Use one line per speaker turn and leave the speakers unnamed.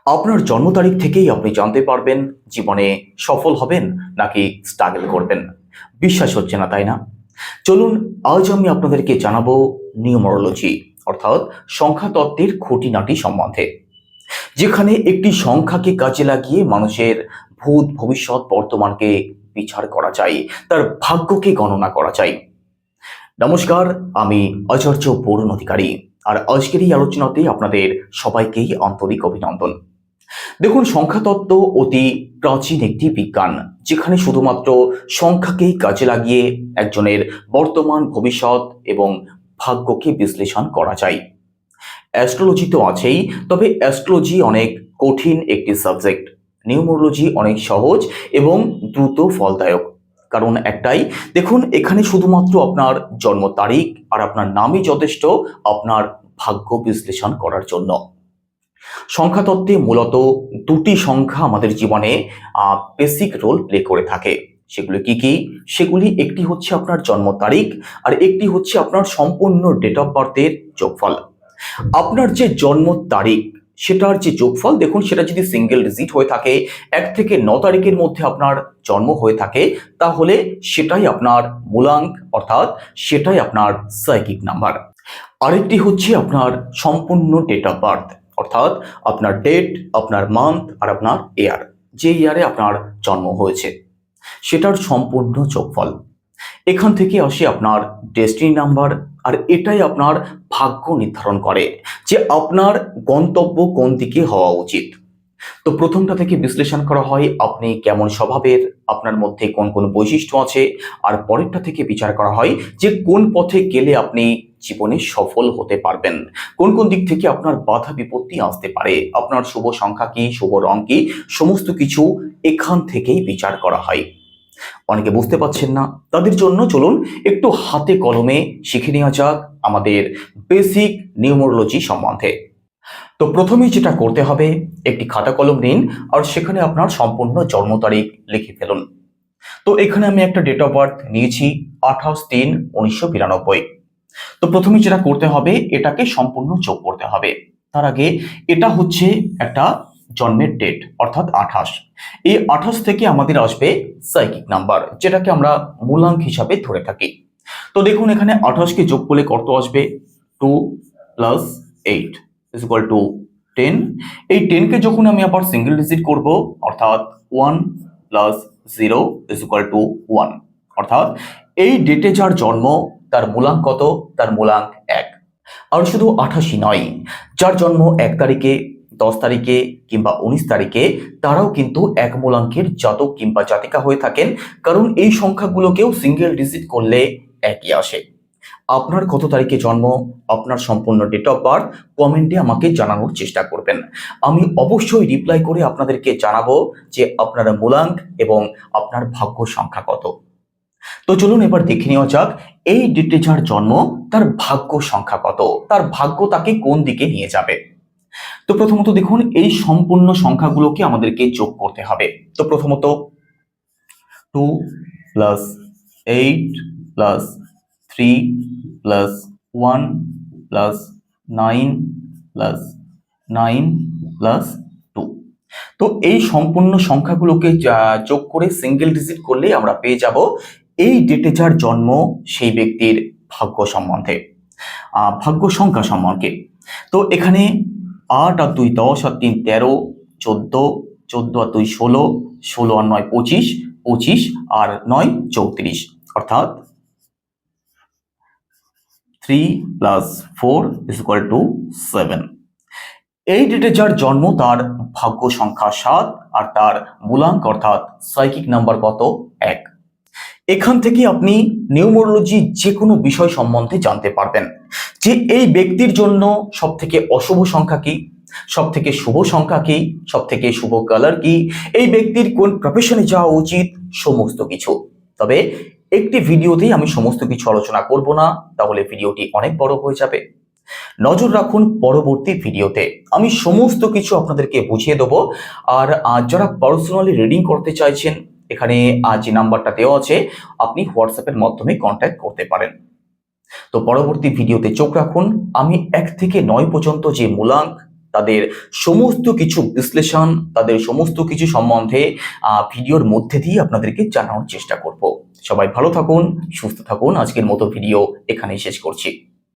আপনার জন্ম তারিখ থেকেই আপনি জানতে পারবেন জীবনে সফল হবেন নাকি স্ট্রাগল করবেন। বিশ্বাস হচ্ছে না, তাই না? চলুন, আজ আমি আপনাদেরকে জানাবো নিউমারোলজি, অর্থাৎ সংখ্যা তত্ত্বের খুঁটিনাটি সম্বন্ধে, যেখানে একটি সংখ্যাকে কাজে লাগিয়ে মানুষের ভূত, ভবিষ্যৎ, বর্তমানকে বিচার করা যায়, তার ভাগ্যকে গণনা করা যায়। নমস্কার, আমি আচার্য বরুণ অধিকারী, আর আজকের এই আলোচনাতে আপনাদের সবাইকেই আন্তরিক অভিনন্দন। দেখুন, সংখ্যাতত্ত্ব অতি প্রাচীন একটি বিজ্ঞান, যেখানে শুধুমাত্র সংখ্যাকেই কাজে লাগিয়ে একজনের বর্তমান, ভবিষ্যৎ এবং ভাগ্যকে বিশ্লেষণ করা যায়। অ্যাস্ট্রোলজি তো আছেই, তবে অ্যাস্ট্রোলজি অনেক কঠিন একটি সাবজেক্ট। নিউমোরোলজি অনেক সহজ এবং দ্রুত ফলদায়ক। কারণ একটাই, দেখুন, এখানে শুধুমাত্র আপনার জন্ম তারিখ আর আপনার নামই যথেষ্ট আপনার ভাগ্য বিশ্লেষণ করার জন্য। সংখ্যাতত্ত্বে মূলত দুটি সংখ্যা আমাদের জীবনে বেসিক রোল প্লে করে থাকে। সেগুলি কি কি? সেগুলি একটি হচ্ছে আপনার জন্ম তারিখ, আর একটি হচ্ছে আপনার সম্পূর্ণ ডেট অফ বার্থের যোগফল। আপনার যে জন্ম তারিখ, সেটার যে যোগফল, দেখুন, সেটা যদি সিঙ্গেল ডিজিট হয়ে থাকে, 1 থেকে 9 তারিখের মধ্যে আপনার জন্ম হয়ে থাকে, তাহলে সেটাই আপনার মূলাঙ্ক, অর্থাৎ সেটাই আপনার সাইকিক নাম্বার। আরেকটি হচ্ছে আপনার সম্পূর্ণ ডেট অফ বার্থ, অর্থাৎ আপনার ডেট, আপনার মান্থ আর আপনার ইয়ার, যে ইয়ারে আপনার জন্ম হয়েছে, সেটার সম্পূর্ণ যোগফল। এখান থেকে আসে আপনার ডেস্টিনি নাম্বার, আর এটাই আপনার ভাগ্য নির্ধারণ করে যে আপনার গন্তব্য কোন দিকে হওয়া উচিত। তো প্রথমটা থেকে বিশ্লেষণ করা হয় আপনি কেমন স্বভাবের, আপনার মধ্যে কোন কোন বৈশিষ্ট্য আছে, আর পরেরটা থেকে বিচার করা হয় যে কোন পথে গেলে আপনি জীবনে সফল হতে পারবেন, কোন কোন দিক থেকে আপনার বাধা বিপত্তি আসতে পারে, আপনার শুভ সংখ্যা কি, শুভ রং কি, সমস্ত কিছু এখান থেকেই বিচার করা হয়। অনেকে বুঝতে পারছেন না, তাদের জন্য চলুন একটু হাতে কলমে শিখে নেওয়া যাক আমাদের বেসিক নিউমোরোলজি সম্বন্ধে। তো প্রথমেই যেটা করতে হবে, একটি খাতা কলম নিন, আর সেখানে আপনার সম্পূর্ণ জন্ম তারিখ লিখে ফেলুন। তো এখানে আমি একটা ডেট অফ বার্থ নিয়েছি, 28/3/1992। তো প্রথমে যেটা করতে হবে, এটাকে সম্পূর্ণ যোগ করতে হবে। তার আগে এটা হচ্ছে একটা জন্মের ডেট, অর্থাৎ 28। এই 28 থেকে আমাদের আসবে সাইকিক নাম্বার, যেটাকে আমরা মূলাঙ্ক হিসাবে ধরে থাকি। তো দেখুন, এখানে 28কে যোগ করলে কত আসবে? 2 + 8 = 10। এই 10কে যখন আমি আবার সিঙ্গেল ডিজিট করব, অর্থাৎ 1 + 0 = 1, অর্থাৎ এই ডেটে যার জন্ম, তার মূলাঙ্ক কত? তার মূলাঙ্ক 1। আর শুধু 28ই নয়, যার জন্ম 1 তারিখে, 10 তারিখে কিংবা 19 তারিখে, তারাও কিন্তু এক মূলাঙ্কের জাতক কিংবা জাতিকা হয়ে থাকেন, কারণ এই সংখ্যাগুলোকেও সিঙ্গেল ডিজিট করলে একই আসে। আপনার কত তারিখে জন্ম, আপনার সম্পূর্ণ ডেট অফ বার্থ কমেন্টে আমাকে জানানোর চেষ্টা করবেন। আমি অবশ্যই রিপ্লাই করে আপনাদেরকে জানাবো যে আপনার মূলাঙ্ক এবং আপনার ভাগ্য সংখ্যা কত। তো চলুন এবার দেখে নেওয়া যাক, এই ডেটে যার জন্ম, তার ভাগ্য সংখ্যা কত, তার ভাগ্য তাকে কোন দিকে নিয়ে যাবে। তো প্রথমত দেখুন, এই সম্পূর্ণ সংখ্যাগুলোকে আমাদেরকে যোগ করতে হবে। তো প্রথমত 2 + 8 + 3 + 1 + 9 + 9 + 2। তো এই সম্পূর্ণ সংখ্যাগুলোকে যোগ করে সিঙ্গেল ডিজিট করলে আমরা পেয়ে যাব এই ডেটে যার জন্ম সেই ব্যক্তির ভাগ্য সম্বন্ধে, ভাগ্য সংখ্যা সম্পর্কে। তো এখানে 8 আর 2 10, আর 3 13, 14, 14 আর 2 16, 16 আর 9 25, 25 আর 9 34, অর্থাৎ 3 + 4 = 7। এই ডেটে যার জন্ম, তার ভাগ্য সংখ্যা 7, আর তার মূলাঙ্ক অর্থাৎ সাইকিক নাম্বার কত? 1। এখান থেকে আপনি নিউমোরোলজি যে কোনো বিষয় সম্বন্ধে জানতে পারবেন যে এই ব্যক্তির জন্য সব থেকে অশুভ সংখ্যা কি, সব থেকে শুভ সংখ্যা কি, সব থেকে শুভ কালার কি, এই ব্যক্তির কোন প্রফেশনে যাওয়া উচিত, সমস্ত কিছু। তবে একটি ভিডিওতেই আমি সমস্ত কিছু আলোচনা করব না, তাহলে ভিডিওটি অনেক বড় হয়ে যাবে। নজর রাখুন পরবর্তী ভিডিওতে, আমি সমস্ত কিছু আপনাদেরকে বুঝিয়ে দেবো। আর যারা পার্সোনালি রিডিং করতে চাইছেন, এখানে যে নাম্বারটা দেওয়া আছে, আপনি হোয়াটসঅ্যাপের মাধ্যমে কন্ট্যাক্ট করতে পারেন। তো পরবর্তী ভিডিওতে চোখ রাখুন, আমি 1 থেকে 9 পর্যন্ত যে মূলাঙ্ক, তাদের সমস্ত কিছু বিশ্লেষণ, তাদের সমস্ত কিছু সম্বন্ধে ভিডিওর মধ্যে দিয়ে আপনাদেরকে জানানোর চেষ্টা করব। সবাই ভালো থাকুন, সুস্থ থাকুন। আজকের মতো ভিডিও এখানেই শেষ করছি।